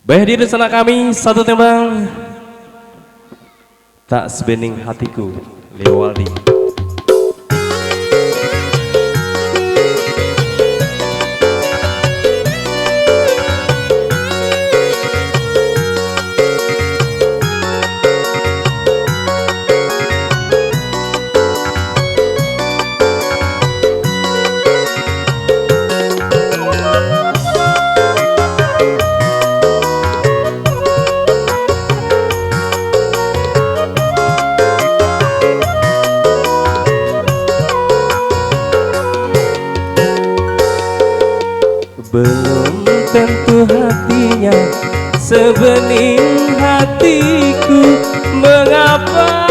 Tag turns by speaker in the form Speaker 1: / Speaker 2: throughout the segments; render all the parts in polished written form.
Speaker 1: Baik, di sana kami satu tembang tak sebening hatiku Lewaldi. Belum tentu hatinya sebening hatiku. Mengapa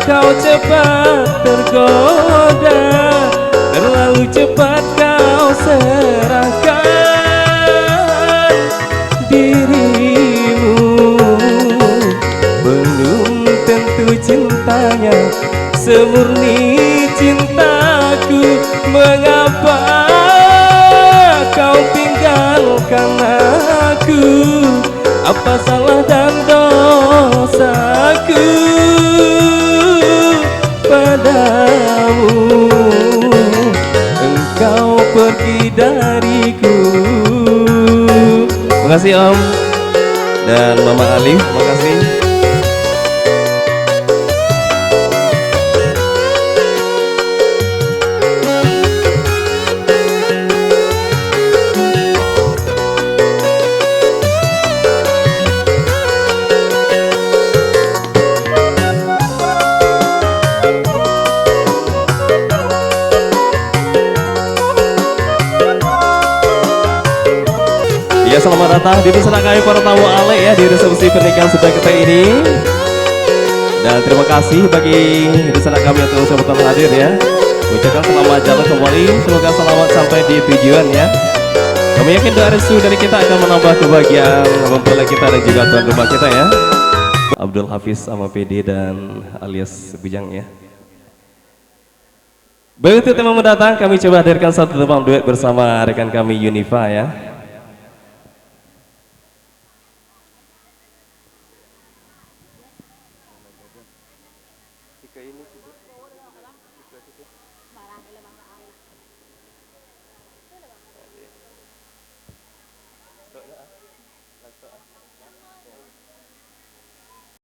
Speaker 1: kau cepat tergoda, terlalu cepat kau serahkan dirimu. Belum tentu cintanya semurni cintaku. Mengapa kau tinggalkan aku? Apa salah dan dosaku padamu? Engkau pergi dariku. Makasih Om dan Mama Alif, makasih. Ya, selamat datang di sana kami para tamu Ale ya di resepsi pernikahan sudah kita ini. Dan terima kasih bagi di sana kami yang terus telah hadir ya. Ucapkan selamat jalan kembali, semoga selamat sampai di tujuan ya. Kami yakin doa restu dari kita akan menambah kebahagiaan mempelai kita dan juga tuan rumah kita ya. Abdul Hafiz sama PD dan alias Bujang ya. Begitu tema mendatang, kami coba hadirkan satu tembang duet bersama rekan kami Unifa ya.